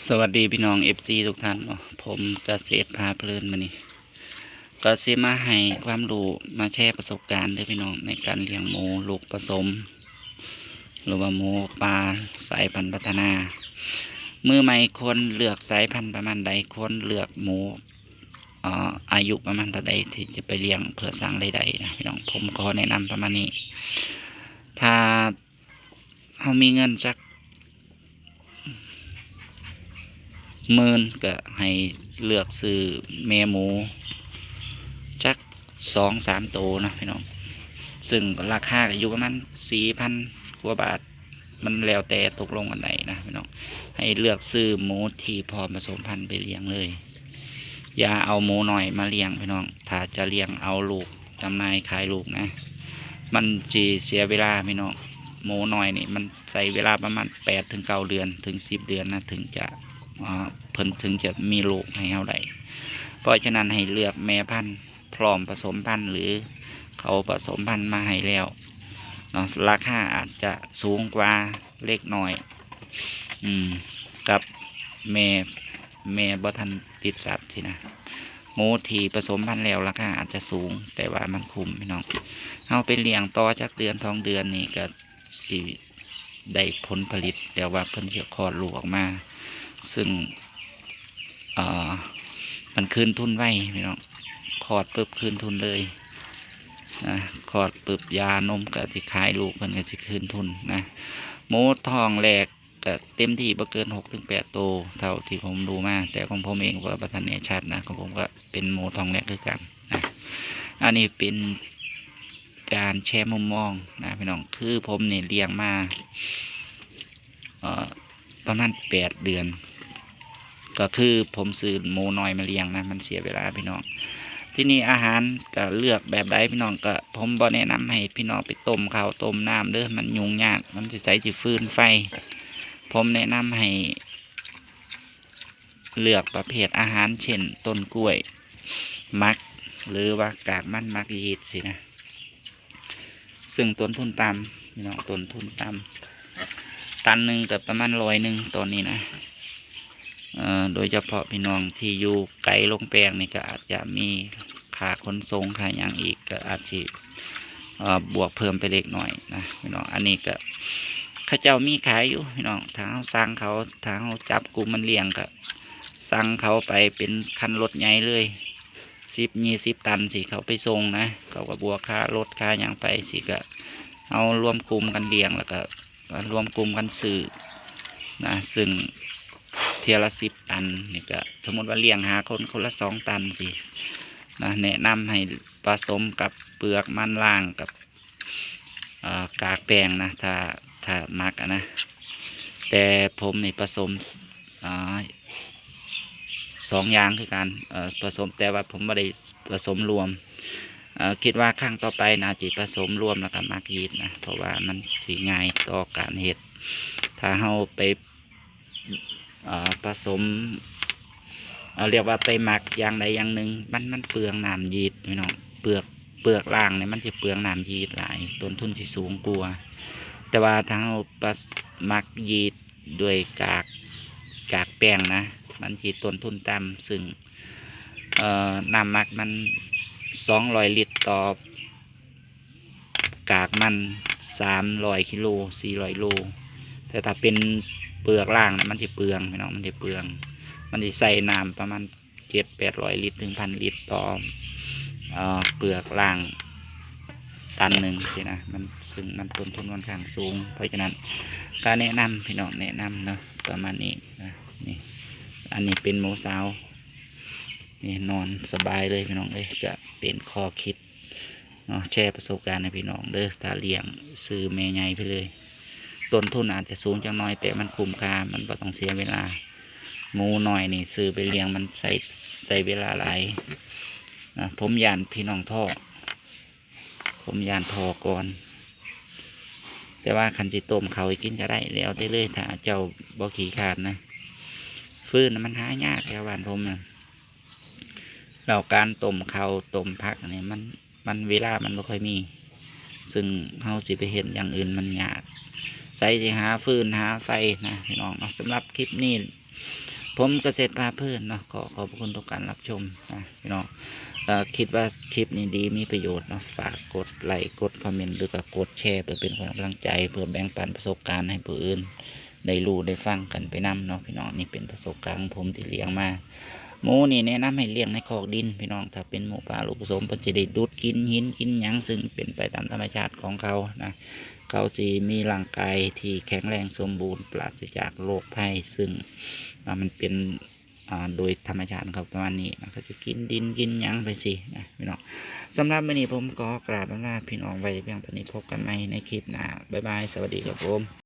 สวัสดีพี่น้องFC ทุกท่านเนาะผมเกษตรพาเพลินมานี่ก็สิมาให้ความรู้มาแชร์ประสบการณ์ด้วยพี่น้องในการเลี้ยงหมูลูกผสม หรือว่าหมูปลาสายพันธุ์พัฒนามือใหม่ควรเลือกสายพันธุ์ประมาณใดควรเลือกหมูอายุประมาณเท่าใดที่จะไปเลี้ยงเพื่อสร้างรายได้นะพี่น้องผมขอแนะนำประมาณนี้ ถ้าเรามีเงินสัก10,000ก็ให้เลือกซื้อแม่หมูจัก2-3 ตัวนะพี่น้องซึ่งราคาก็อยู่ประมาณ4,000 กว่าบาทมันแล้วแต่ตกลงกันไหนนะพี่น้องให้เลือกซื้อหมูที่พร้อมผสมพันธุ์ไปเลี้ยงเลยอย่าเอาหมูหน่อยมาเลี้ยงพี่น้องถ้าจะเลี้ยงเอาลูกจำหน่ายขายลูกนะมันจีเสียเวลาพี่น้องหมูหน่อยนี่มันใส่เวลาประมาณ8-9 เดือนถึง10 เดือนนะถึงจะเพิ่นถึงจะมีลูกให้เราได้เพราะฉะนั้นให้เลือกแม่พันธุ์พร้อมผสมพันธุ์หรือเขาผสมพันธุ์มาให้แล้วเนาะราคาอาจจะสูงกว่าเล็กน้อยกับแม่บ่ทันติดสัตว์สินะหมูที่ผสมพันธุ์แล้วราคาอาจจะสูงแต่ว่ามันคุ้มพี่น้องเอาไปเลี้ยงต่อจากเดือน2 เดือนนี่ก็สิได้ผลผลิตแต่ว่าเพิ่นจะคลอดลูกออกมาซึ่งมันคืนทุนไว้พี่น้องคลอดปุ๊บคืนทุนเลยนะคลอดปุ๊บยานมก็จะขายลูกมันก็จะคืนทุนนะหมูทองแรกก็เต็มที่บ่เกิน6-8 ตัวเท่าที่ผมดูมาแต่ของผมเองก็ประทานแน่ชัดนะของผมก็เป็นหมูทองแรกคือกันนะอันนี้เป็นการแชร์มุมมองนะพี่น้องคือผมเนี่ยเลี้ยงมาประมาณ8 เดือนก็คือผมซื้อหมูน้อยมาเลี้ยงนะมันเสียเวลาพี่น้องที่นี่อาหารก็เลือกแบบใดพี่น้องก็ผมบ่แนะนำให้พี่น้องไปต้มข้าวต้มน้ำเด้อมันยุ่งยากมันจะใช้ที่ฟืนไฟผมแนะนำให้เลือกประเภทอาหารเช่นต้นกล้วยมักหรือว่ากากมันมักยีดสินะซึ่งต้นทุนต่ำพี่น้องต้นทุนต่ำตันหนึ่งกับประมาณ100ตอนนี้นะโดยเฉพาะพี่น้องที่อยู่ไกลลงแปลงนี่ก็อาจจะมีค่าขนส่งค่าอย่างอีกก็อาจจะบวกเพิ่มไปเล็กหน่อยนะพี่น้องอันนี้ก็ข้าเจ้ามีขายอยู่พี่น้องถ้าเขาสั่งเขาถ้าเขาจับกลุ่มมันเลี้ยงก็สั่งเขาไปเป็นคันรถใหญ่เลย10-20 ตันสิเขาไปส่งนะเขาก็บวกค่ารถค่าอย่างไปสิก็เอารวมกลุ่มกันเลี้ยงแล้วก็รวมกลุ่มกันซื้อนะซึ่งเทียละ10 ตันนี่ก็สมมติว่าเลี้ยงหาคนละ2 ตันสินะแนะนำให้ผสมกับเปลือกมันล่างกับกากแป้งนะถ้ามักนะแต่ผมนี่ผสม2 อย่างคือการผสมแต่ว่าผมไม่ได้ผสมรวมคิดว่าครั้งต่อไปน่าจะผสมรวมแล้วก็มักยีดนะเพราะว่ามันถือง่ายต่อการเฮ็ดถ้าเราไปผสมเรียกว่าไปหมักอย่างใดอย่างหนึ่งมันเปลืองน้ำยีดพี่น้องเปลือกล่างเนี่ยมันจะเปลืองน้ำยีดหลายต้นทุนที่สูงกว่าแต่ว่าถ้าเราหมักยีดด้วยกากแป้งนะมันจะต้นทุนต่ำซึ่งน้ำหมักมัน200 ลิตรต่อกากมัน300 กิโล400 โลแต่ถ้าเป็นเปลือกล่างนะมันจะเปลืองพี่น้องมันจะเปลืองมันจะใส่น้ำประมาณ700-800 ลิตรถึง1,000 ลิตรต่อเปลือกล่างตันหนึ่งสินะมันซึ่งมันต้นทุนค่อนข้างสูงเพราะฉะนั้นการแนะนำพี่น้องแนะนำเนาะประมาณนี้นะนี่อันนี้เป็นหมูสาวนี่นอนสบายเลยพี่น้องเลยจะเป็นข้อคิดเนาะแชร์ประสบการณ์ให้พี่น้องเด้อถ้าเลี้ยงซื้อแม่ใหญ่ไปเลยต้นทุนอาจจะสูงจังน้อยแต่มันคุ้มค่ามันไม่ต้องเสียเวลาหมูหน่อยนี่ซื้อไปเลี้ยงมันใส่เวลาหลายนะผมยานพี่น้องท่อผมยานทอก่อนแต่ว่าคันจิต้มเขากินจะได้แล้วได้เลยถ้าเจ้าบ่ขี้ขาดนะฟืนมันหายากแค่บ้านผมนะเราการต้มเขาต้มผักนี่มันเวลามันไม่ค่อยมีซึ่งเฮาสิไปเห็นอย่างอื่นมันยากใส่ที่หาฟืนหาไฟนะพี่น้องสำหรับคลิปนี้ ผมเกษตรพาเพลินเนาะขอขอบคุณทุกการรับชมนะพี่น้องคิดว่าคลิปนี้ดีมีประโยชน์เนาะฝากกดไลค์กดคอมเมนต์หรือก็กดแชร์เพื่อเป็นกำลังใจเพื่อแบ่งปันประสบการณ์ให้ผู้อื่นได้รู้ได้ฟังกันไปนำเนาะพี่น้องนี่เป็นประสบการณ์ของผมที่เลี้ยงมาหมูนี่แนะนำให้เลี้ยงในคอกดินพี่น้องถ้าเป็นหมูป่าลูกผสมมันจะได้ดูดกินหินกินหยังซึ่งเป็นไปตามธรรมชาติของเขานะเขาสีมีร่างกายที่แข็งแรงสมบูรณ์ปราศจากโรคภัยซึ่งมันเป็นโดยธรรมชาติครับประมาณนี้นะเขาจะกินดินกินหยังไปสินะพี่น้องสำหรับวันนี้ผมก็กราบลาพี่น้องไว้เพียงเท่านี้พบกันใหม่ในคลิปหน้าบ๊ายบายสวัสดีครับผม